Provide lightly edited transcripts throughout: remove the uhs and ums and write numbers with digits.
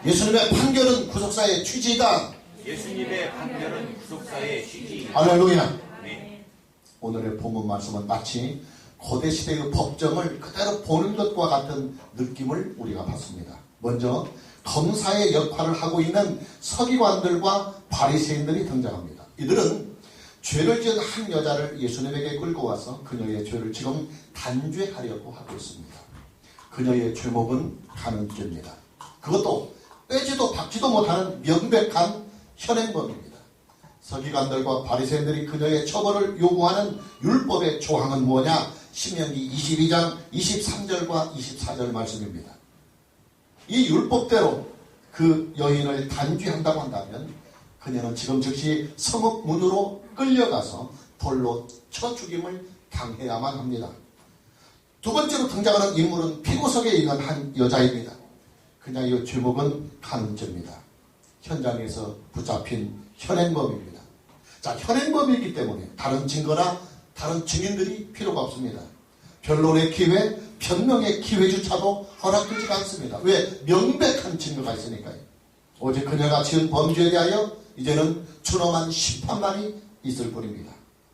예수님의 판결은 구속사의 취지이다. 예수님의 판결은 구속사의 취지. 할렐루야. 네. 오늘의 본문 말씀은 마치 고대 시대의 법정을 그대로 보는 것과 같은 느낌을 우리가 받습니다. 먼저 검사의 역할을 하고 있는 서기관들과 바리새인들이 등장합니다. 이들은 죄를 지은 한 여자를 예수님에게 끌고 와서 그녀의 죄를 지금 단죄하려고 하고 있습니다. 그녀의 죄목은 간음죄입니다. 그것도 빼지도 박지도 못하는 명백한 현행범입니다. 서기관들과 바리새인들이 그녀의 처벌을 요구하는 율법의 조항은 뭐냐? 신명기 22장 23절과 24절 말씀입니다. 이 율법대로 그 여인을 단죄한다고 한다면 그녀는 지금 즉시 성읍 문으로 끌려가서 돌로 쳐 죽임을 당해야만 합니다. 두 번째로 등장하는 인물은 피고석에 있는 한 여자입니다. 그녀의 죄목은 간음죄입니다. 현장에서 붙잡힌 현행범입니다. 자, 현행범이기 때문에 다른 증거나 다른 증인들이 필요가 없습니다. 변론의 기회, 변명의 기회조차도 허락되지가 않습니다. 왜? 명백한 증거가 있으니까요. 오직 그녀가 지은 범죄에 대하여 이제는 준엄한 심판만이 있을 뿐입니다.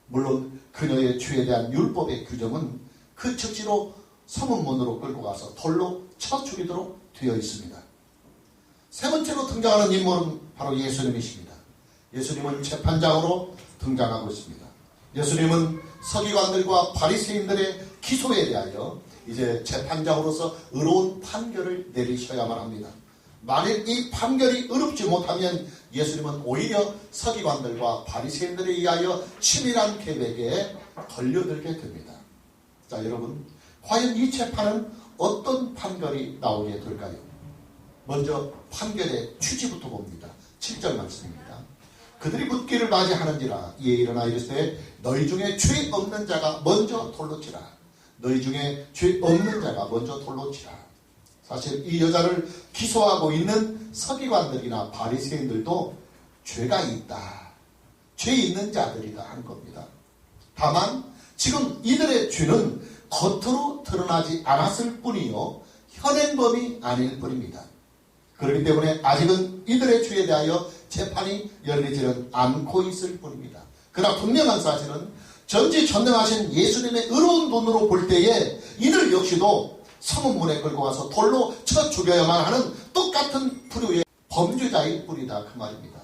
물론 그녀의 죄에 대한 율법의 규정은 그 즉시로 성문문으로 끌고 가서 돌로 쳐 죽이도록 되어 있습니다. 세 번째로 등장하는 인물은 바로 예수님이십니다. 예수님은 재판장으로 등장하고 있습니다. 예수님은 서기관들과 바리새인들의 기소에 대하여 이제 재판장으로서 의로운 판결을 내리셔야만 합니다. 만일 이 판결이 의롭지 못하면 예수님은 오히려 서기관들과 바리새인들에 의하여 치밀한 계획에 걸려들게 됩니다. 자, 여러분, 과연 이 재판은 어떤 판결이 나오게 될까요? 먼저 판결의 취지부터 봅니다. 7절 말씀입니다. 그들이 묻기를 맞이하는지라 이에 일어나 이르시되 너희 중에 죄 없는 자가 먼저 돌로 치라. 너희 중에 죄 없는 자가 먼저 돌로 치라. 사실 이 여자를 기소하고 있는 서기관들이나 바리새인들도 죄가 있다, 죄 있는 자들이다 하는 겁니다. 다만 지금 이들의 죄는 겉으로 드러나지 않았을 뿐이요 현행범이 아닐 뿐입니다. 그렇기 때문에 아직은 이들의 죄에 대하여 재판이 열리지는 않고 있을 뿐입니다. 그러나 분명한 사실은 전지전능하신 예수님의 의로운 눈으로 볼 때에 이들 역시도 성문문에 끌고 가서 돌로 쳐 죽여야만 하는 똑같은 부류의 범죄자일 뿐이다 그 말입니다.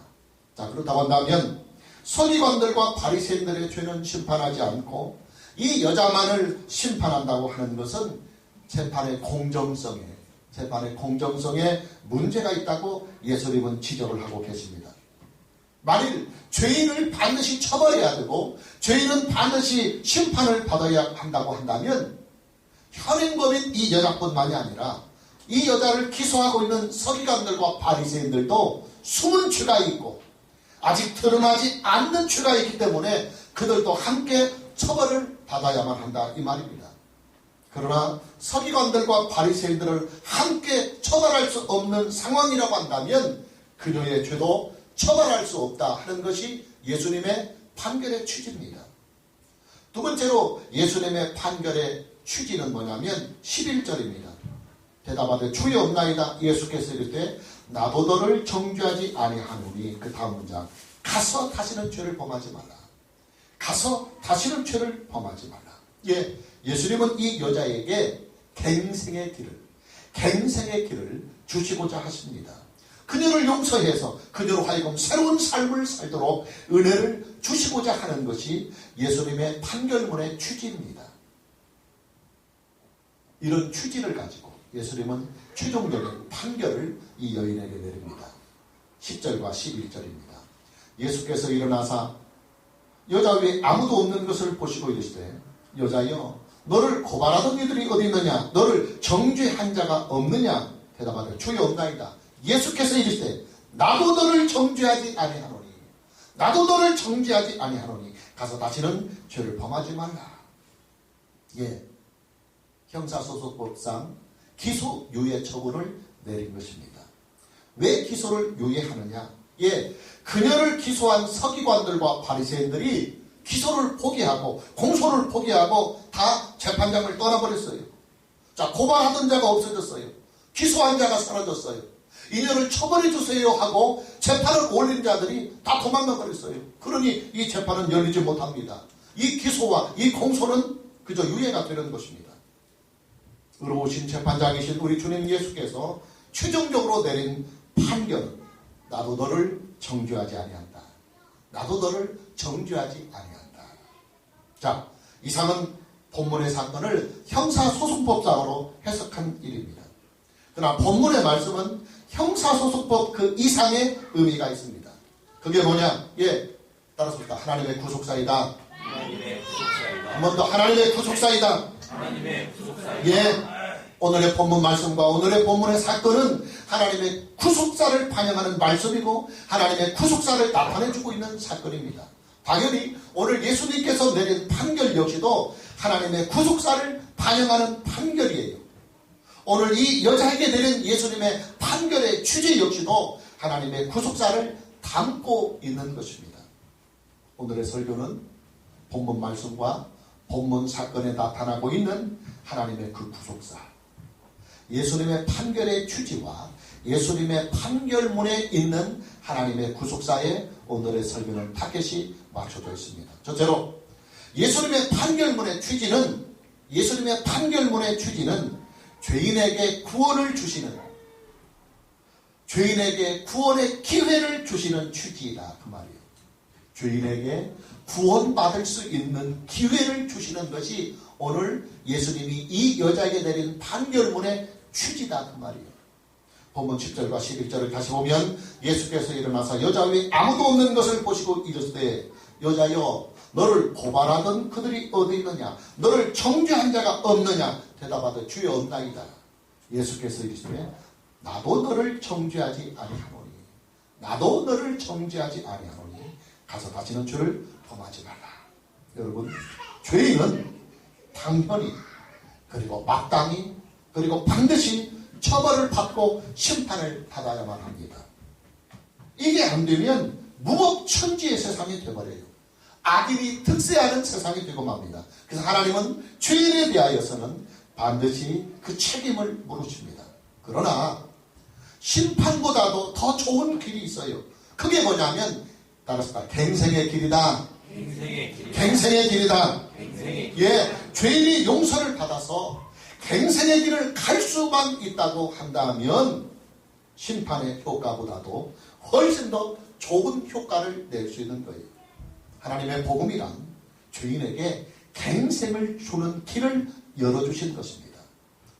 자, 그렇다고 한다면 서기관들과 바리새인들의 죄는 심판하지 않고 이 여자만을 심판한다고 하는 것은 재판의 공정성에 문제가 있다고 예수님은 지적을 하고 계십니다. 만일 죄인을 반드시 처벌해야 되고 죄인은 반드시 심판을 받아야 한다고 한다면 현행범인 이 여자뿐만이 아니라 이 여자를 기소하고 있는 서기관들과 바리새인들도 숨은 죄가 있고 아직 드러나지 않는 죄가 있기 때문에 그들도 함께 처벌을 받아야만 한다 이 말입니다. 그러나 서기관들과 바리새인들을 함께 처벌할 수 없는 상황이라고 한다면 그녀의 죄도 처벌할 수 없다 하는 것이 예수님의 판결의 취지입니다. 두 번째로 예수님의 판결의 취지는 뭐냐면 11절입니다. 대답하되 주여 없나이다. 예수께서 이르되 나도 너를 정죄하지 아니하노니 그 다음 문장 가서 다시는 죄를 범하지 말라. 가서 다시는 죄를 범하지 말라. 예, 예수님은 이 여자에게 갱생의 길을 주시고자 하십니다. 그녀를 용서해서 그녀로 하여금 새로운 삶을 살도록 은혜를 주시고자 하는 것이 예수님의 판결문의 취지입니다. 이런 취지를 가지고 예수님은 최종적인 판결을 이 여인에게 내립니다. 10절과 11절입니다. 예수께서 일어나사 여자 위에 아무도 없는 것을 보시고 이르시되 여자여 너를 고발하던 이들이 어디 있느냐? 너를 정죄한 자가 없느냐? 대답하되 주여 없나이다. 예수께서 이르시되 나도 너를 정죄하지 아니하노니 가서 다시는 죄를 범하지 말라. 예, 형사소송법상 기소유예 처분을 내린 것입니다. 왜 기소를 유예하느냐? 예, 그녀를 기소한 서기관들과 바리새인들이 기소를 포기하고 공소를 포기하고 다 재판장을 떠나버렸어요. 자, 고발하던 자가 없어졌어요. 기소한 자가 사라졌어요. 이녀를 처벌해 주세요 하고 재판을 올린 자들이 다 도망가 버렸어요. 그러니 이 재판은 열리지 못합니다. 이 기소와 이 공소는 그저 유예가 되는 것입니다. 의로우신 재판장이신 우리 주님 예수께서 최종적으로 내린 판결은 나도 너를 정죄하지 아니한다. 나도 너를 정죄하지 아니한다. 자, 이상은 본문의 사건을 형사소송법상으로 해석한 일입니다. 그러나 본문의 말씀은 형사소송법 그 이상의 의미가 있습니다. 그게 뭐냐? 예, 따라서 하나님의 구속사이다. 하나님의 구속사이다. 한 번 더 하나님의 구속사이다. 하나님의 구속사이다. 예, 오늘의 본문 말씀과 오늘의 본문의 사건은 하나님의 구속사를 반영하는 말씀이고 하나님의 구속사를 나타내주고 있는 사건입니다. 당연히 오늘 예수님께서 내린 판결 역시도 하나님의 구속사를 반영하는 판결이에요. 오늘 이 여자에게 내린 예수님의 판결의 취지 역시도 하나님의 구속사를 담고 있는 것입니다. 오늘의 설교는 본문 말씀과 본문 사건에 나타나고 있는 하나님의 그 구속사, 예수님의 판결의 취지와 예수님의 판결문에 있는 하나님의 구속사에 오늘의 설교는 타겟이 맞춰져 있습니다. 첫째로 예수님의 판결문의 취지는 죄인에게 구원을 주시는, 죄인에게 구원의 기회를 주시는 취지이다 그 말이에요. 죄인에게 구원받을 수 있는 기회를 주시는 것이 오늘 예수님이 이 여자에게 내린 판결문의 취지다 그 말이에요. 본문 10절과 11절을 다시 보면 예수께서 일어나서 여자 위에 아무도 없는 것을 보시고 이르시되 여자여 너를 고발하던 그들이 어디 있느냐? 너를 정죄한 자가 없느냐? 대답하되 주여 없나이다. 예수께서 이르시되 나도 너를 정죄하지 아니하노니 나도 너를 정죄하지 아니하노니 가서 다시는 죄를 범하지 말라. 여러분, 죄인은 당연히 그리고 마땅히 그리고 반드시 처벌을 받고 심판을 받아야만 합니다. 이게 안 되면 무법천지의 세상이 되어버려요. 악인이 득세하는 세상이 되고 맙니다. 그래서 하나님은 죄인에 대하여서는 반드시 그 책임을 물으십니다. 그러나 심판보다도 더 좋은 길이 있어요. 그게 뭐냐면 따라서 갱생의 길이다. 갱생의 길이다. 예, 죄인이 용서를 받아서 갱생의 길을 갈 수만 있다고 한다면 심판의 효과보다도 훨씬 더 좋은 효과를 낼 수 있는 거예요. 하나님의 복음이란 죄인에게 갱생을 주는 길을 열어주신 것입니다.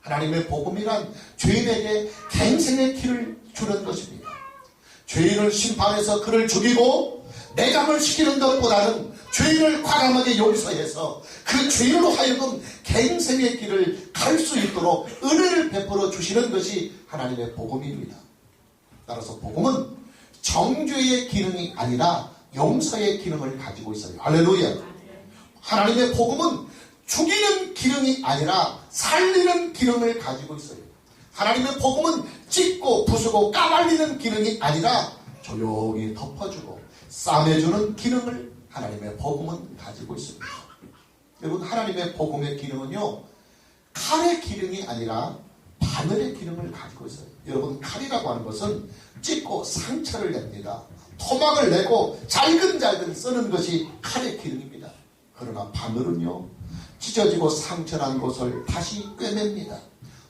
하나님의 복음이란 죄인에게 갱생의 길을 주는 것입니다. 죄인을 심판해서 그를 죽이고 내감을 시키는 것보다는 죄인을 과감하게 용서해서 그 죄인으로 하여금 갱생의 길을 갈 수 있도록 은혜를 베풀어 주시는 것이 하나님의 복음입니다. 따라서 복음은 정죄의 기능이 아니라 용서의 기능을 가지고 있어요. 할렐루야. 하나님의 복음은 죽이는 기능이 아니라 살리는 기능을 가지고 있어요. 하나님의 복음은 찢고 부수고 까발리는 기능이 아니라 조용히 덮어주고 싸매주는 기능을 하나님의 복음은 가지고 있습니다. 여러분, 하나님의 복음의 기능은요, 칼의 기능이 아니라 바늘의 기능을 가지고 있어요. 여러분, 칼이라고 하는 것은 찢고 상처를 냅니다. 토막을 내고 잘근잘근 쓰는 것이 칼의 기능입니다. 그러나 바늘은요, 찢어지고 상처난 곳을 다시 꿰맵니다.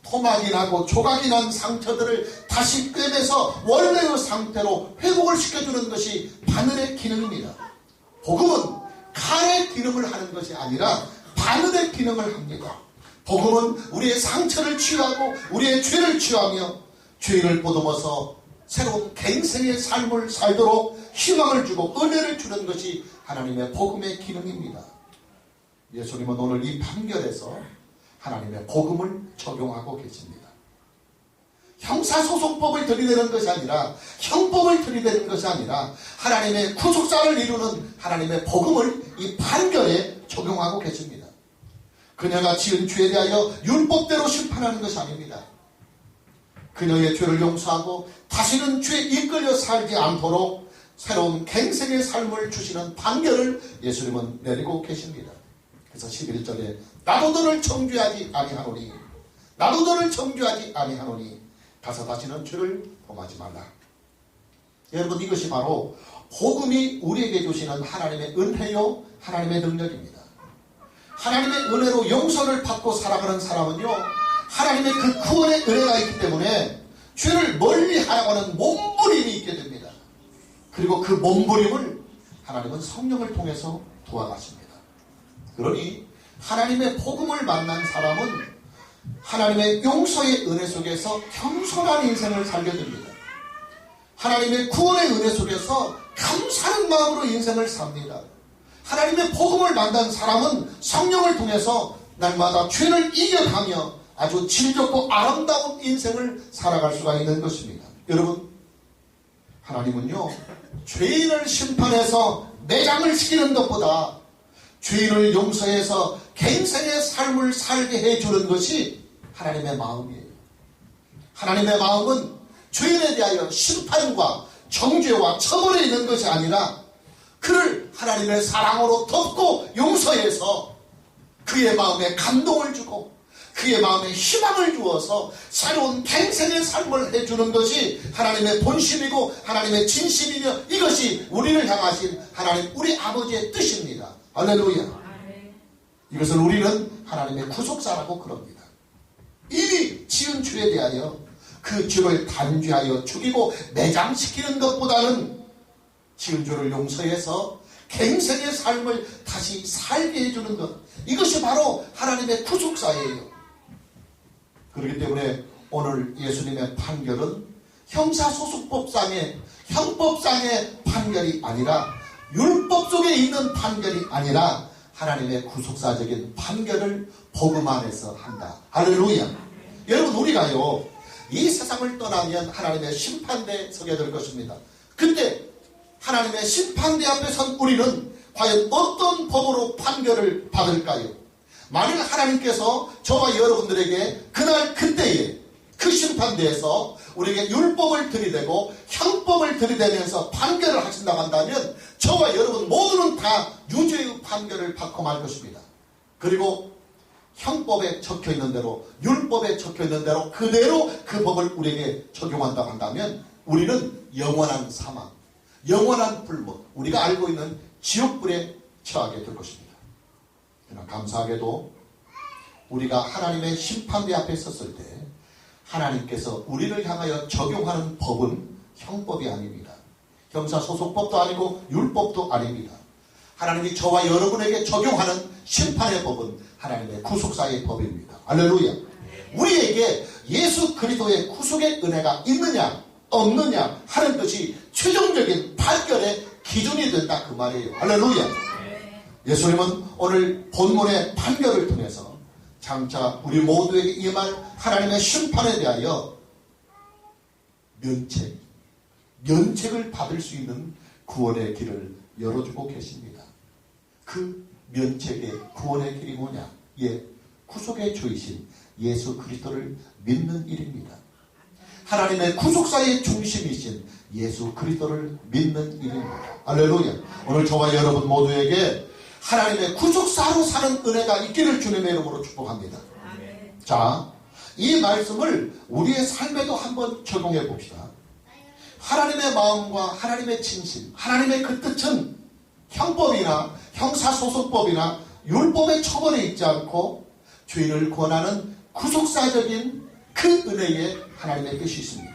토막이 나고 조각이 난 상처들을 다시 꿰매서 원래의 상태로 회복을 시켜주는 것이 바늘의 기능입니다. 복음은 칼의 기능을 하는 것이 아니라 바늘의 기능을 합니다. 복음은 우리의 상처를 치유하고 우리의 죄를 치유하며 죄를 보듬어서 새로운 갱생의 삶을 살도록 희망을 주고 은혜를 주는 것이 하나님의 복음의 기능입니다. 예수님은 오늘 이 판결에서 하나님의 복음을 적용하고 계십니다. 형사소송법을 들이대는 것이 아니라 형법을 들이대는 것이 아니라 하나님의 구속사를 이루는 하나님의 복음을 이 판결에 적용하고 계십니다. 그녀가 지은 죄에 대하여 율법대로 심판하는 것이 아닙니다. 그녀의 죄를 용서하고 다시는 죄에 이끌려 살지 않도록 새로운 갱생의 삶을 주시는 판결을 예수님은 내리고 계십니다. 그래서 11절에 나도 너를 정죄하지 아니하노니 나도 너를 정죄하지 아니하노니 가서 다시는 죄를 범하지 말라. 여러분, 이것이 바로 복음이 우리에게 주시는 하나님의 은혜요, 하나님의 능력입니다. 하나님의 은혜로 용서를 받고 살아가는 사람은요, 하나님의 그 구원의 은혜가 있기 때문에 죄를 멀리 하라고 하는 몸부림이 있게 됩니다. 그리고 그 몸부림을 하나님은 성령을 통해서 도와가십니다. 그러니 하나님의 복음을 만난 사람은 하나님의 용서의 은혜 속에서 겸손한 인생을 살게 됩니다. 하나님의 구원의 은혜 속에서 감사하는 마음으로 인생을 삽니다. 하나님의 복음을 만난 사람은 성령을 통해서 날마다 죄를 이겨가며 아주 질좋고 아름다운 인생을 살아갈 수가 있는 것입니다. 여러분, 하나님은요, 죄인을 심판해서 매장을 시키는 것보다 죄인을 용서해서 갱생의 삶을 살게 해주는 것이 하나님의 마음이에요. 하나님의 마음은 죄인에 대하여 심판과 정죄와 처벌에 있는 것이 아니라 그를 하나님의 사랑으로 덮고 용서해서 그의 마음에 감동을 주고 그의 마음에 희망을 주어서 새로운 갱생의 삶을 해주는 것이 하나님의 본심이고 하나님의 진심이며 이것이 우리를 향하신 하나님 우리 아버지의 뜻입니다. 할렐루야. 이것을 우리는 하나님의 구속사라고 그럽니다. 이미 지은 죄에 대하여 그 죄를 단죄하여 죽이고 매장시키는 것보다는 지은 죄를 용서해서 갱생의 삶을 다시 살게 해주는 것, 이것이 바로 하나님의 구속사예요. 그렇기 때문에 오늘 예수님의 판결은 형사소송법상의 형법상의 판결이 아니라 율법 속에 있는 판결이 아니라 하나님의 구속사적인 판결을 복음 안에서 한다. 할렐루야. 여러분, 우리가요 이 세상을 떠나면 하나님의 심판대에 서게 될 것입니다. 그때 하나님의 심판대 앞에 선 우리는 과연 어떤 법으로 판결을 받을까요? 만일 하나님께서 저와 여러분들에게 그날 그때에 그 심판대에서 우리에게 율법을 들이대고 형법을 들이대면서 판결을 하신다고 한다면 저와 여러분 모두는 다 유죄의 판결을 받고 말 것입니다. 그리고 형법에 적혀있는 대로 율법에 적혀있는 대로 그대로 그 법을 우리에게 적용한다고 한다면 우리는 영원한 사망, 영원한 불못, 우리가 알고 있는 지옥불에 처하게 될 것입니다. 그러나 감사하게도 우리가 하나님의 심판대 앞에 섰을 때 하나님께서 우리를 향하여 적용하는 법은 형법이 아닙니다. 형사소송법도 아니고 율법도 아닙니다. 하나님이 저와 여러분에게 적용하는 심판의 법은 하나님의 구속사의 법입니다. 할렐루야. 우리에게 예수 그리스도의 구속의 은혜가 있느냐 없느냐 하는 것이 최종적인 판결의 기준이 된다 그 말이에요. 할렐루야. 예수님은 오늘 본문의 판결을 통해서 장차 우리 모두에게 임할 하나님의 심판에 대하여 면책을 받을 수 있는 구원의 길을 열어주고 계십니다. 그 면책의 구원의 길이 뭐냐? 구속의 주이신 예수 그리스도를 믿는 일입니다. 하나님의 구속사의 중심이신 예수 그리스도를 믿는 일입니다. 할렐루야. 오늘 저와 여러분 모두에게 하나님의 구속사로 사는 은혜가 있기를 주님의 이름으로 축복합니다. 자, 이 말씀을 우리의 삶에도 한번 적용해 봅시다. 하나님의 마음과 하나님의 진심, 하나님의 그 뜻은 형법이나 형사소송법이나 율법의 처벌에 있지 않고 죄인을 구원하는 구속사적인 그 은혜에 하나님의 뜻이 있습니다.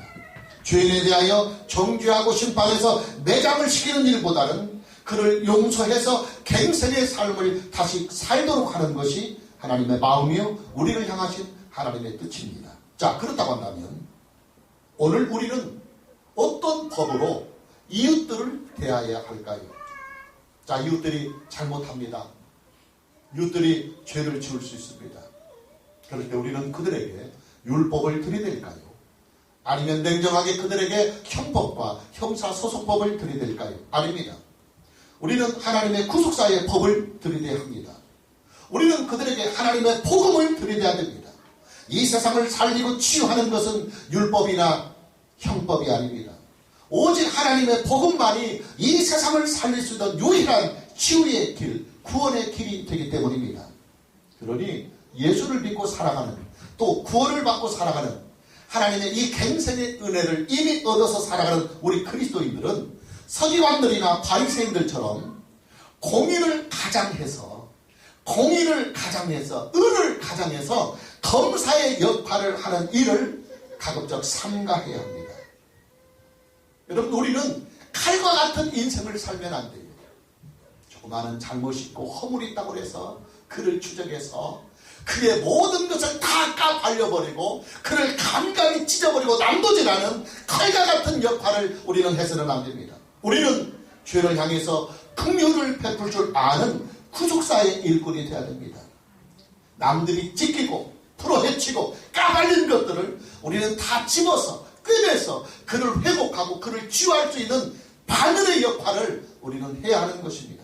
죄인에 대하여 정죄하고 심판해서 매장을 시키는 일보다는 그를 용서해서 갱생의 삶을 다시 살도록 하는 것이 하나님의 마음이요 우리를 향하신 하나님의 뜻입니다. 자, 그렇다고 한다면 오늘 우리는 어떤 법으로 이웃들을 대해야 할까요? 자, 이웃들이 잘못합니다. 이웃들이 죄를 지을 수 있습니다. 그럴 때 우리는 그들에게 율법을 들이댈까요? 아니면 냉정하게 그들에게 형법과 형사소송법을 들이댈까요? 아닙니다. 우리는 하나님의 구속사의 법을 들이대야 합니다. 우리는 그들에게 하나님의 복음을 들이대야 됩니다. 이 세상을 살리고 치유하는 것은 율법이나 형법이 아닙니다. 오직 하나님의 복음만이 이 세상을 살릴 수 있는 유일한 치유의 길, 구원의 길이 되기 때문입니다. 그러니 예수를 믿고 살아가는, 또 구원을 받고 살아가는 하나님의 이 갱생의 은혜를 이미 얻어서 살아가는 우리 그리스도인들은 서기관들이나 바리새인들처럼 공의를 가장해서 은을 가장해서 검사의 역할을 하는 일을 가급적 삼가해야 합니다. 여러분, 우리는 칼과 같은 인생을 살면 안 돼요. 조그마한 잘못이 있고 허물이 있다고 해서 그를 추적해서 그의 모든 것을 다 까발려버리고 그를 간간히 찢어버리고 남도질하는 칼과 같은 역할을 우리는 해서는 안 됩니다. 우리는 죄를 향해서 긍휼을 베풀 줄 아는 구속사의 일꾼이 되어야 됩니다. 남들이 찢기고 풀어헤치고 까발린 것들을 우리는 다 집어서 꿰매서 그를 회복하고 그를 치유할 수 있는 바늘의 역할을 우리는 해야 하는 것입니다.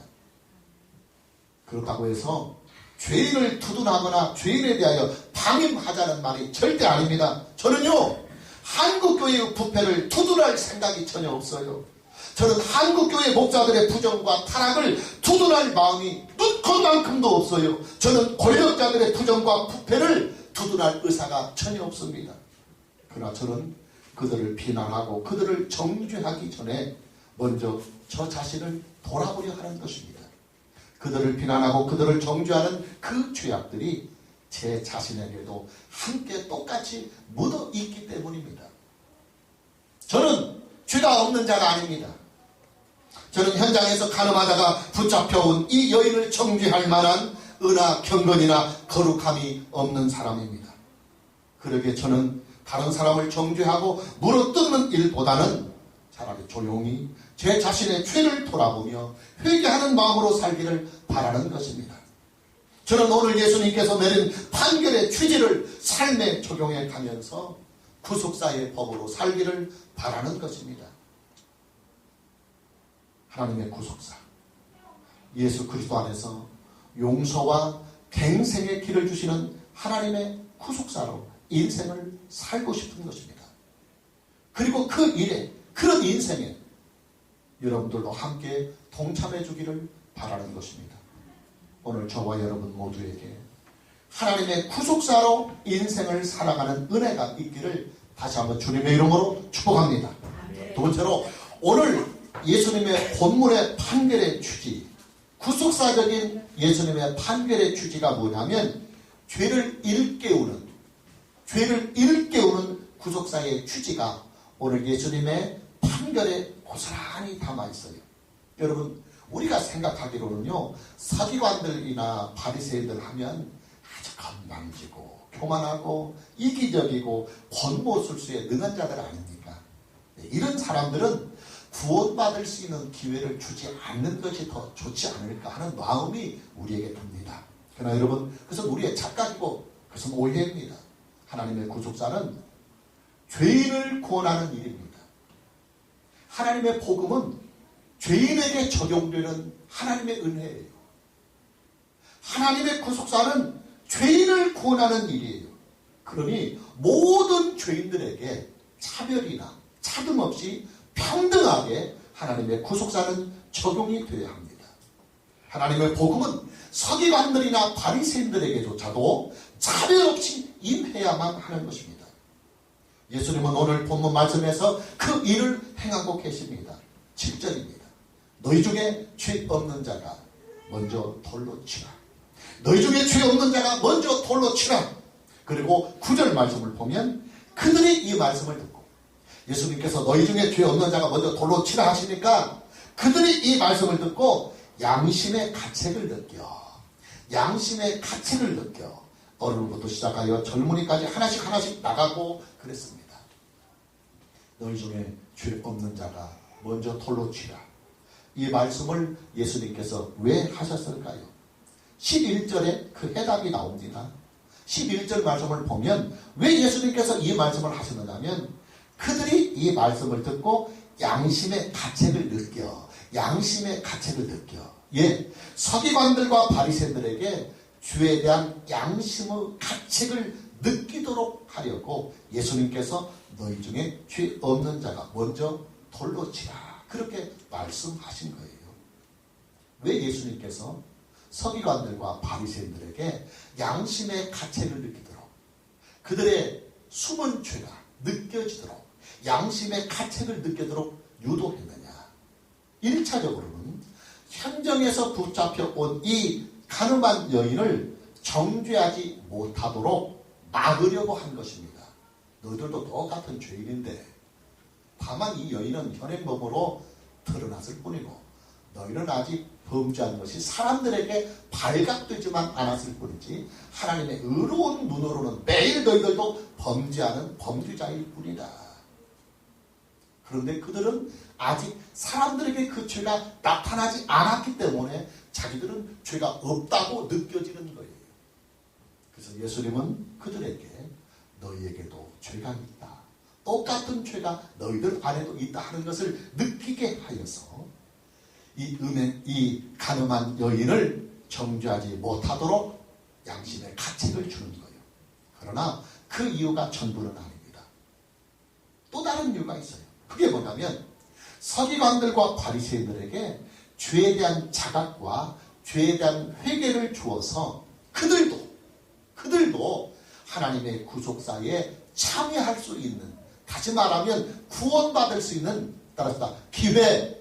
그렇다고 해서 죄인을 두둔하거나 죄인에 대하여 방임하자는 말이 절대 아닙니다. 저는요, 한국교회의 부패를 두둔할 생각이 전혀 없어요. 저는 한국교회 목사들의 부정과 타락을 두둔할 마음이 눈꽃만큼도 없어요. 저는 권력자들의 부정과 부패를 두둔할 의사가 전혀 없습니다. 그러나 저는 그들을 비난하고 그들을 정죄하기 전에 먼저 저 자신을 돌아보려 하는 것입니다. 그들을 비난하고 그들을 정죄하는 그 죄악들이 제 자신에게도 함께 똑같이 묻어 있기 때문입니다. 저는 죄가 없는 자가 아닙니다. 저는 현장에서 가늠하다가 붙잡혀온 이 여인을 정죄할 만한 은하, 경건이나 거룩함이 없는 사람입니다. 그러기에 저는 다른 사람을 정죄하고 물어뜯는 일보다는 차라리 조용히 제 자신의 죄를 돌아보며 회개하는 마음으로 살기를 바라는 것입니다. 저는 오늘 예수님께서 내린 판결의 취지를 삶에 적용해 가면서 구속사의 법으로 살기를 바라는 것입니다. 하나님의 구속사, 예수 그리스도 안에서 용서와 갱생의 길을 주시는 하나님의 구속사로 인생을 살고 싶은 것입니다. 그리고 그 일에, 그런 인생에 여러분들도 함께 동참해 주기를 바라는 것입니다. 오늘 저와 여러분 모두에게 하나님의 구속사로 인생을 살아가는 은혜가 있기를 다시 한번 주님의 이름으로 축복합니다. 두 번째로, 오늘 예수님의 본문의 판결의 취지, 구속사적인 예수님의 판결의 취지가 뭐냐면 죄를 일깨우는 구속사의 취지가 오늘 예수님의 판결에 고스란히 담아있어요. 여러분, 우리가 생각하기로는요, 서기관들이나 바리새인들 하면 아주 건방지고 교만하고 이기적이고 권모술수에 능한 자들 아닙니까? 이런 사람들은 구원받을 수 있는 기회를 주지 않는 것이 더 좋지 않을까 하는 마음이 우리에게 듭니다. 그러나 여러분, 그것은 우리의 착각이고 그것은 오해입니다. 하나님의 구속사는 죄인을 구원하는 일입니다. 하나님의 복음은 죄인에게 적용되는 하나님의 은혜예요. 하나님의 구속사는 죄인을 구원하는 일이에요. 그러니 모든 죄인들에게 차별이나 차등 없이 평등하게 하나님의 구속사는 적용이 되어야 합니다. 하나님의 복음은 서기관들이나 바리새인들에게조차도 차별 없이 임해야만 하는 것입니다. 예수님은 오늘 본문 말씀에서 그 일을 행하고 계십니다. 7절입니다. 너희 중에 죄 없는 자가 먼저 돌로 치라. 너희 중에 죄 없는 자가 먼저 돌로 치라. 그리고 9절 말씀을 보면 그들이 이 말씀을 듣고, 예수님께서 너희 중에 죄 없는 자가 먼저 돌로 치라 하시니까 그들이 이 말씀을 듣고 양심의 가책을 느껴 어른부터 시작하여 젊은이까지 하나씩 나가고 그랬습니다. 너희 중에 죄 없는 자가 먼저 돌로 치라. 이 말씀을 예수님께서 왜 하셨을까요? 11절에 그 해답이 나옵니다. 11절 말씀을 보면 왜 예수님께서 이 말씀을 하셨느냐면 그들이 이 말씀을 듣고 양심의 가책을 느껴. 예, 서기관들과 바리새인들에게 죄에 대한 양심의 가책을 느끼도록 하려고 예수님께서 너희 중에 죄 없는 자가 먼저 돌로 치라. 그렇게 말씀하신 거예요. 왜 예수님께서 서기관들과 바리새인들에게 양심의 가책을 느끼도록, 그들의 숨은 죄가, 느껴지도록 양심의 가책을 느끼도록 유도했느냐. 1차적으로는 현정에서 붙잡혀 온 이 가늠한 여인을 정죄하지 못하도록 막으려고 한 것입니다. 너희들도 똑같은 죄인인데 다만 이 여인은 현행범으로 드러났을 뿐이고 너희는 아직 범죄한 것이 사람들에게 발각되지만 않았을 뿐이지 하나님의 의로운 눈으로는 매일 너희들도 범죄하는 범죄자일 뿐이다. 그런데 그들은 아직 사람들에게 그 죄가 나타나지 않았기 때문에 자기들은 죄가 없다고 느껴지는 거예요. 그래서 예수님은 그들에게 너희에게도 죄가 있다. 똑같은 죄가 너희들 안에도 있다 하는 것을 느끼게 하여서 이 가늠한 여인을 정죄하지 못하도록 양심의 가책을 주는 거예요. 그러나 그 이유가 전부는 아닙니다. 또 다른 이유가 있어요. 그게 뭐냐면 서기관들과 바리새인들에게 죄에 대한 자각과 죄에 대한 회개를 주어서 그들도 하나님의 구속사에 참여할 수 있는, 다시 말하면 구원받을 수 있는, 따라서 기회를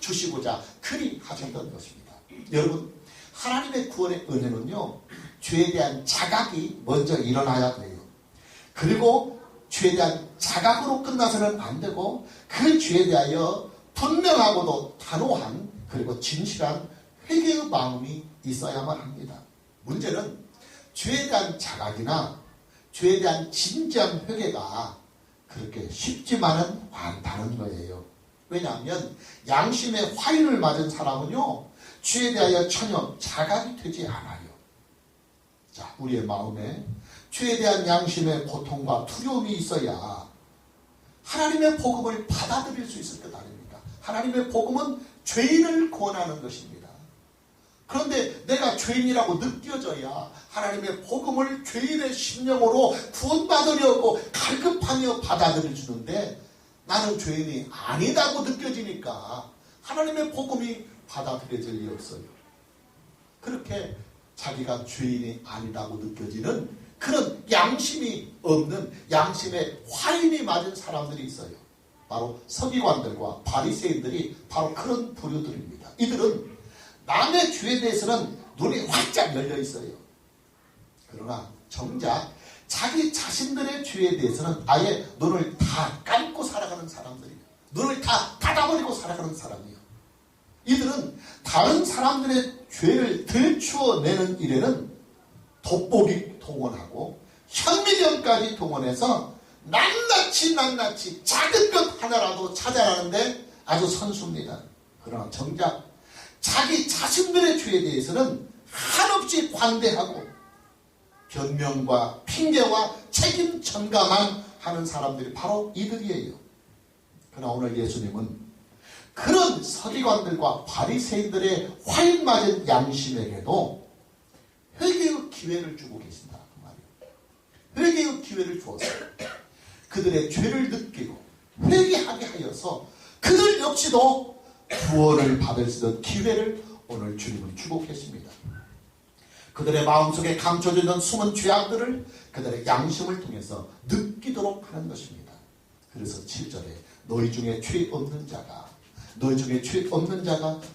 주시고자 그리 하셨던 것입니다. 여러분, 하나님의 구원의 은혜는요, 죄에 대한 자각이 먼저 일어나야 돼요. 그리고 죄에 대한 자각으로 끝나서는 안 되고 그 죄에 대하여 분명하고도 단호한 그리고 진실한 회개의 마음이 있어야만 합니다. 문제는 죄에 대한 자각이나 죄에 대한 진지한 회개가 그렇게 쉽지만은 않다는 거예요. 왜냐하면 양심의 화인을 맞은 사람은요, 죄에 대하여 전혀 자각이 되지 않아요. 자, 우리의 마음에 죄에 대한 양심의 고통과 두려움이 있어야 하나님의 복음을 받아들일 수 있을 것 아닙니까? 하나님의 복음은 죄인을 구원하는 것입니다. 그런데 내가 죄인이라고 느껴져야 하나님의 복음을 죄인의 심령으로 구원받으려고 갈급하며 받아들여 주는데 나는 죄인이 아니다고 느껴지니까 하나님의 복음이 받아들여질 리 없어요. 그렇게 자기가 죄인이 아니라고 느껴지는 그런 양심이 없는, 양심의 화인이 맞은 사람들이 있어요. 바로 서기관들과 바리새인들이 바로 그런 부류들입니다. 이들은 남의 죄에 대해서는 눈이 활짝 열려 있어요. 그러나 정작 자기 자신들의 죄에 대해서는 아예 눈을 다 감고 살아가는 사람들이에요. 눈을 다 닫아버리고 살아가는 사람이에요. 이들은 다른 사람들의 죄를 들추어내는 일에는 돋보기 동원하고 현미경까지 동원해서 낱낱이 작은 것 하나라도 찾아가는데 아주 선수입니다. 그러나 정작 자기 자신들의 죄에 대해서는 한없이 관대하고 변명과 핑계와 책임 전가만 하는 사람들이 바로 이들이에요. 그러나 오늘 예수님은 그런 서기관들과 바리새인들의 화인 맞은 양심에게도 회개의 기회를 주고 계신다. 그 말이에요. 회개의 기회를 주어서 그들의 죄를 느끼고 회개하게 하여서 그들 역시도 구원을 받을 수 있는 기회를 오늘 주님은 주고 계십니다. 그들의 마음속에 감춰져 있는 숨은 죄악들을 그들의 양심을 통해서 느끼도록 하는 것입니다. 그래서 7절에 너희 중에 죄 없는 자가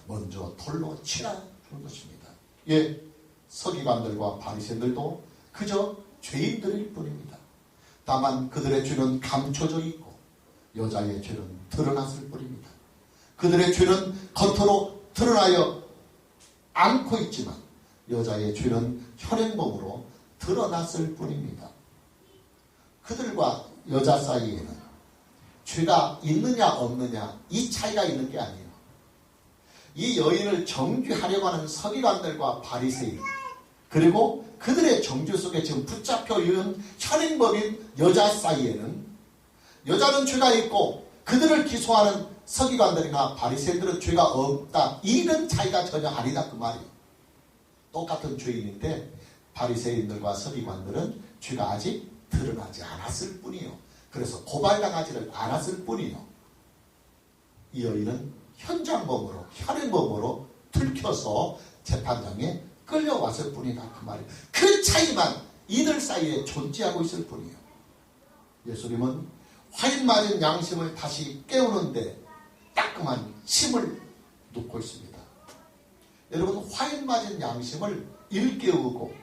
먼저 돌로 치라 하는 것입니다. 예, 서기관들과 바리새인들도 그저 죄인들일 뿐입니다. 다만 그들의 죄는 감춰져 있고 여자의 죄는 드러났을 뿐입니다. 그들의 죄는 겉으로 드러나여 않고 있지만 여자의 죄는 현행범으로 드러났을 뿐입니다. 그들과 여자 사이에는 죄가 있느냐 없느냐 이 차이가 있는 게 아니에요. 이 여인을 정죄하려고 하는 서기관들과 바리새인 그리고 그들의 정죄 속에 지금 붙잡혀 있는 현행범인 여자 사이에는 여자는 죄가 있고 그들을 기소하는 서기관들이나 바리새인들은 죄가 없다. 이런 차이가 전혀 아니다 그 말이에요. 똑같은 죄인인데 바리새인들과 서기관들은 죄가 아직 드러나지 않았을 뿐이에요. 그래서 고발당하지를 않았을 뿐이에요. 이 여인은 현장범으로 들켜서 재판장에 끌려왔을 뿐이다 그 말이에요. 그 차이만 이들 사이에 존재하고 있을 뿐이에요. 예수님은 화인 맞은 양심을 다시 깨우는데 따끔한 침을 놓고 있습니다. 여러분, 화인 맞은 양심을 일깨우고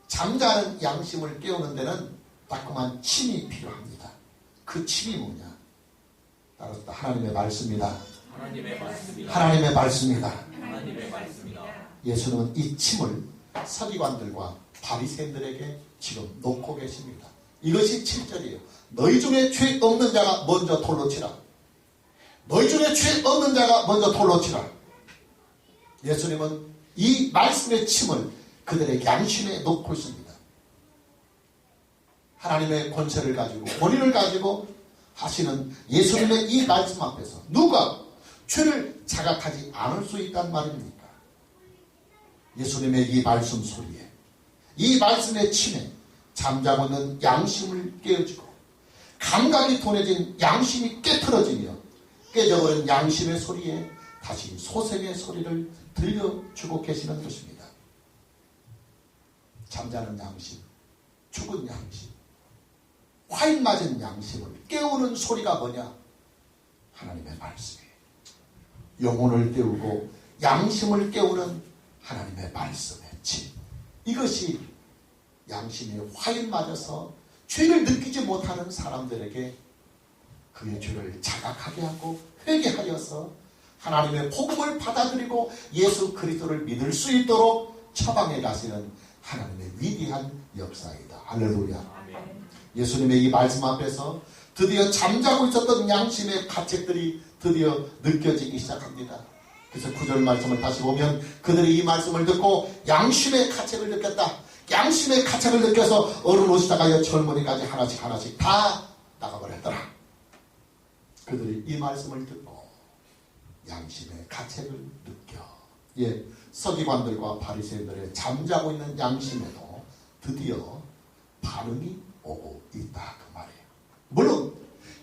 잠자는 양심을 깨우는 데는 따끔한 침이 필요합니다. 그 침이 뭐냐? 따라서 하나님의 말씀이다. 하나님의 말씀이다. 하나님의 말씀이다. 하나님의 말씀이다. 예수님은 이 침을 서기관들과 바리새인들에게 지금 놓고 계십니다. 이것이 7절이에요. 너희 중에 죄 없는 자가 먼저 돌로 치라. 너희 중에 죄 없는 자가 먼저 돌로 치라. 예수님은 이 말씀의 침을 그들의 양심에 놓고 있습니다. 하나님의 권세를 가지고 권위를 가지고 하시는 예수님의 이 말씀 앞에서 누가 죄를 자각하지 않을 수 있단 말입니까? 예수님의 이 말씀 소리에, 이 말씀의 침에 잠자고 있는 양심을 깨어주고 감각이 둔해진 양심이 깨트러지며 깨져버린 양심의 소리에 다시 소생의 소리를 들려주고 계시는 것입니다. 잠자는 양심, 죽은 양심, 화인 맞은 양심을 깨우는 소리가 뭐냐? 하나님의 말씀이에요. 영혼을 깨우고 양심을 깨우는 하나님의 말씀의 침. 이것이 양심이 화인 맞아서 죄를 느끼지 못하는 사람들에게 그의 죄를 자각하게 하고 회개하여서 하나님의 복음을 받아들이고 예수 그리스도를 믿을 수 있도록 처방해 가시는 하나님의 위대한 역사이다. 할렐루야. 예수님의 이 말씀 앞에서 드디어 잠자고 있었던 양심의 가책들이 드디어 느껴지기 시작합니다. 그래서 9절 말씀을 다시 보면 그들이 이 말씀을 듣고 양심의 가책을 느꼈다. 양심의 가책을 느껴서 어른옷 시작하여 젊은이까지 하나씩 다 나가버렸더라. 그들이 이 말씀을 듣고 양심의 가책을 느껴. 예, 서기관들과 바리새인들의 잠자고 있는 양심에도 드디어 반응이 오고 있다 그 말이에요. 물론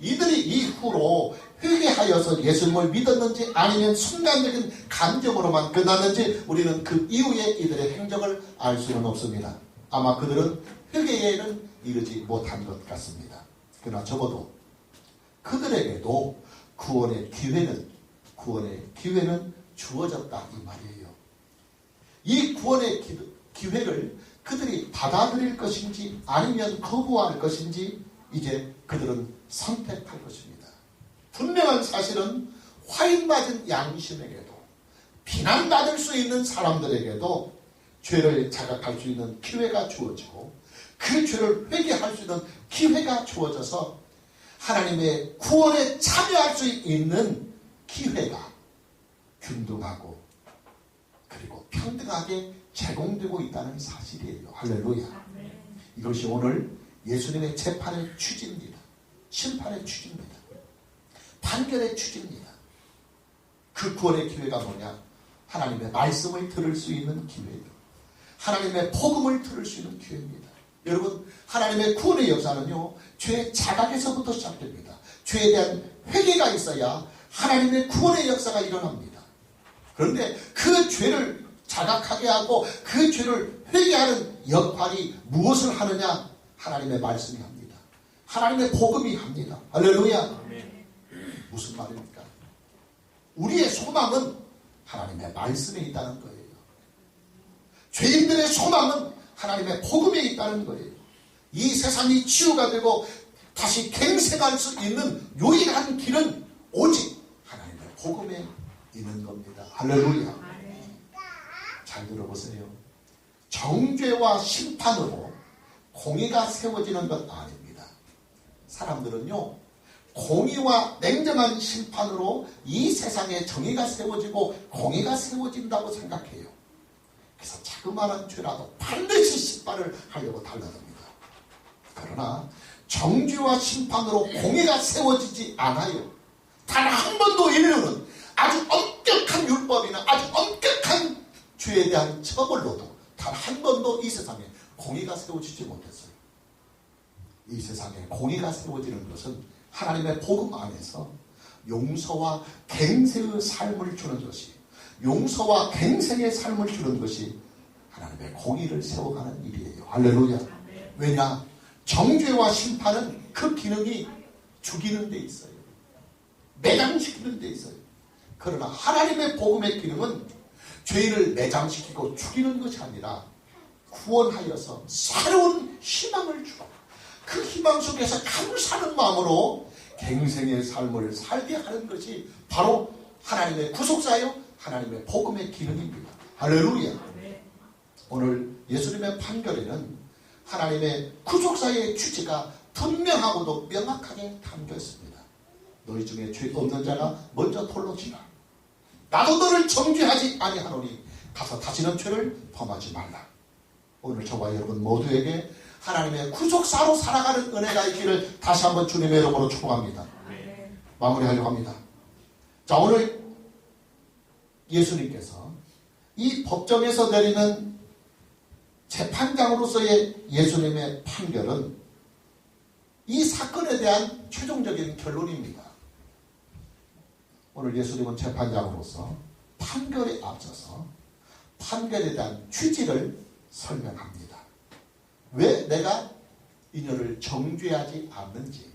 이들이 이후로 회개하여서 예수님을 믿었는지 아니면 순간적인 감정으로만 끝났는지 우리는 그 이후에 이들의 행적을 알 수는 없습니다. 아마 그들은 회개에는 이르지 못한 것 같습니다. 그러나 적어도 그들에게도 구원의 기회는 주어졌다 이 말이에요. 이 구원의 기회를 그들이 받아들일 것인지 아니면 거부할 것인지 이제 그들은 선택할 것입니다. 분명한 사실은 화인 맞은 양심에게도 비난받을 수 있는 사람들에게도 죄를 자각할 수 있는 기회가 주어지고 그 죄를 회개할 수 있는 기회가 주어져서 하나님의 구원에 참여할 수 있는 기회가 균등하고 그리고 평등하게 제공되고 있다는 사실이에요. 할렐루야. 이것이 오늘 예수님의 재판의 취지입니다. 심판의 취지입니다. 판결의 취지입니다. 그 구원의 기회가 뭐냐? 하나님의 말씀을 들을 수 있는 기회예요. 하나님의 복음을 들을 수 있는 기회입니다. 여러분, 하나님의 구원의 역사는요, 죄의 자각에서부터 시작됩니다. 죄에 대한 회개가 있어야 하나님의 구원의 역사가 일어납니다. 그런데 그 죄를 자각하게 하고 그 죄를 회개하는 역할이 무엇을 하느냐? 하나님의 말씀이 합니다. 하나님의 복음이 합니다. 할렐루야. 무슨 말입니까? 우리의 소망은 하나님의 말씀에 있다는 거예요. 죄인들의 소망은 하나님의 복음에 있다는 거예요. 이 세상이 치유가 되고 다시 갱생할 수 있는 유일한 길은 오직 하나님의 복음에 있는 겁니다. 할렐루야. 잘 들어보세요. 정죄와 심판으로 공의가 세워지는 것 아닙니다. 사람들은요, 공의와 냉정한 심판으로 이 세상에 정의가 세워지고 공의가 세워진다고 생각해요. 그래서 자그마한 죄라도 반드시 심판을 하려고 달려듭니다. 그러나 정죄와 심판으로 공의가 세워지지 않아요. 단 한 번도 인류는 아주 엄격한 율법이나 아주 엄격한 죄에 대한 처벌로도 단 한 번도 이 세상에 공의가 세워지지 못했어요. 이 세상에 공의가 세워지는 것은 하나님의 복음 안에서 용서와 갱생의 삶을 주는 것이, 용서와 갱생의 삶을 주는 것이 하나님의 공의를 세워가는 일이에요. 할렐루야. 왜냐? 정죄와 심판은 그 기능이 죽이는 데 있어요. 매장시키는 데 있어요. 그러나 하나님의 복음의 기능은 죄를 매장시키고 죽이는 것이 아니라 구원하여서 새로운 희망을 주고 그 희망 속에서 감사하는 마음으로 갱생의 삶을 살게 하는 것이 바로 하나님의 구속사요 하나님의 복음의 기능입니다. 할렐루야. 오늘 예수님의 판결에는 하나님의 구속사의 취지가 분명하고도 명확하게 담겨 있습니다. 너희 중에 죄 없는 자가 먼저 돌로 치라. 나도 너를 정죄하지 아니하노니 가서 다시는 죄를 범하지 말라. 오늘 저와 여러분 모두에게 하나님의 구속사로 살아가는 은혜가 있기를 다시 한번 주님의 이름으로 축복합니다. 마무리하려고 합니다. 자, 오늘 예수님께서 이 법정에서 내리는 재판장으로서의 예수님의 판결은 이 사건에 대한 최종적인 결론입니다. 오늘 예수님은 재판장으로서 판결에 앞서서 판결에 대한 취지를 설명합니다. 왜 내가 이녀를 정죄하지 않는지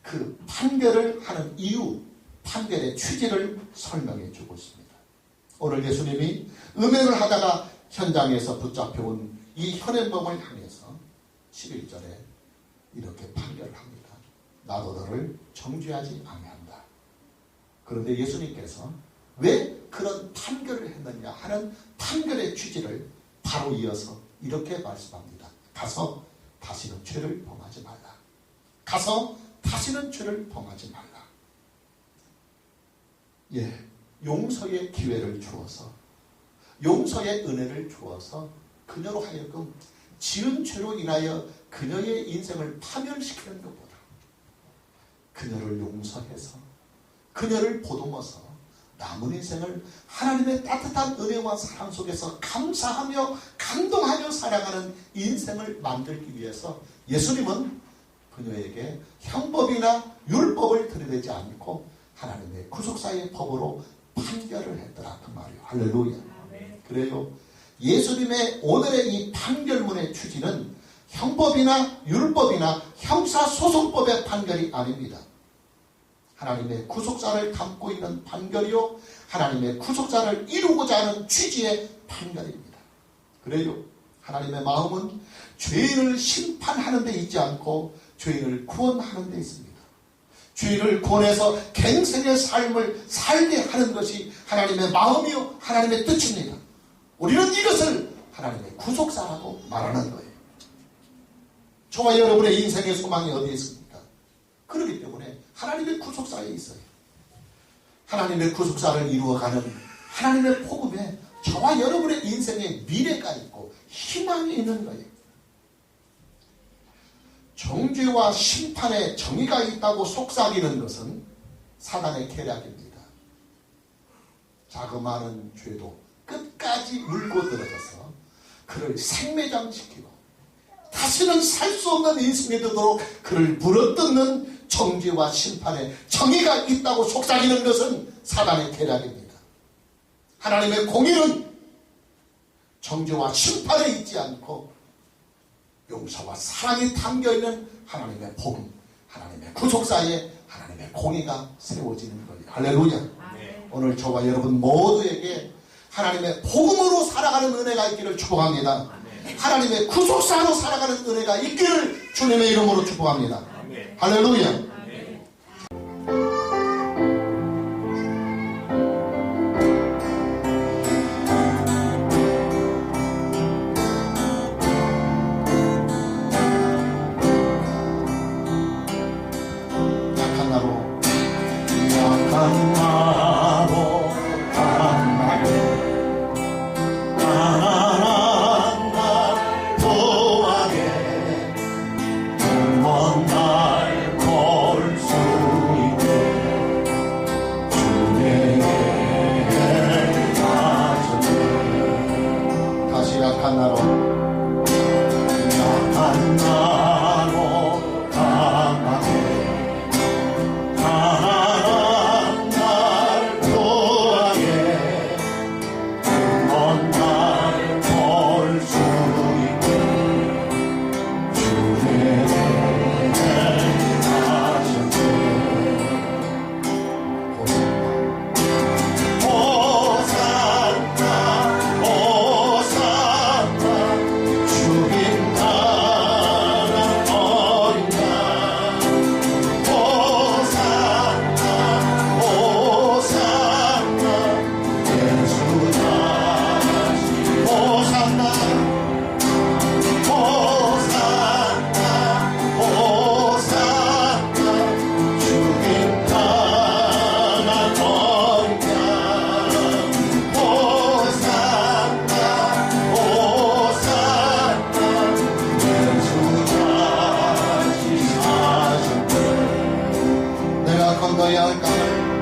그 판결을 하는 이유, 판결의 취지를 설명해 주고 있습니다. 오늘 예수님이 음행을 하다가 현장에서 붙잡혀온 이 현행범을 향해서 11절에 이렇게 판결을 합니다. 나도 너를 정죄하지 아니한다. 그런데 예수님께서 왜 그런 판결을 했느냐 하는 판결의 취지를 바로 이어서 이렇게 말씀합니다. 가서 다시는 죄를 범하지 말라. 가서 다시는 죄를 범하지 말라. 예, 용서의 기회를 주어서 용서의 은혜를 주어서 그녀로 하여금 지은 죄로 인하여 그녀의 인생을 파멸시키는 것보다 그녀를 용서해서 그녀를 보듬어서 남은 인생을 하나님의 따뜻한 은혜와 사랑 속에서 감사하며 감동하며 살아가는 인생을 만들기 위해서 예수님은 그녀에게 형법이나 율법을 들이대지 않고 하나님의 구속사의 법으로 판결을 했더라 그 말이에요. 할렐루야. 그래요. 예수님의 오늘의 이 판결문의 취지는 형법이나 율법이나 형사소송법의 판결이 아닙니다. 하나님의 구속사를 담고 있는 판결이요 하나님의 구속사를 이루고자 하는 취지의 판결입니다. 그래요. 하나님의 마음은 죄인을 심판하는 데 있지 않고 죄인을 구원하는 데 있습니다. 죄인을 구원해서 갱생의 삶을 살게 하는 것이 하나님의 마음이요 하나님의 뜻입니다. 우리는 이것을 하나님의 구속사라고 말하는 거예요. 저와 여러분의 인생의 소망이 어디에 있습니까? 그렇기 때문에 하나님의 구속사에 있어요. 하나님의 구속사를 이루어가는 하나님의 복음에 저와 여러분의 인생의 미래가 있고 희망이 있는 거예요. 정죄와 심판의 정의가 있다고 속삭이는 것은 사단의 계략입니다. 자그마한 죄도 끝까지 물고 들어져서 그를 생매장시키고 다시는 살 수 없는 인생이 되도록 그를 물어뜯는 정죄와 심판의 정의가 있다고 속삭이는 것은 사단의 계략입니다. 하나님의 공의는 정죄와 심판에 있지 않고 용서와 사랑이 담겨있는 하나님의 복음, 하나님의 구속사에 하나님의 공의가 세워지는 거예요. 할렐루야. 오늘 저와 여러분 모두에게 하나님의 복음으로 살아가는 은혜가 있기를 축복합니다. 하나님의 구속사로 살아가는 은혜가 있기를 주님의 이름으로 축복합니다. 할렐루야. 건너야 할 강을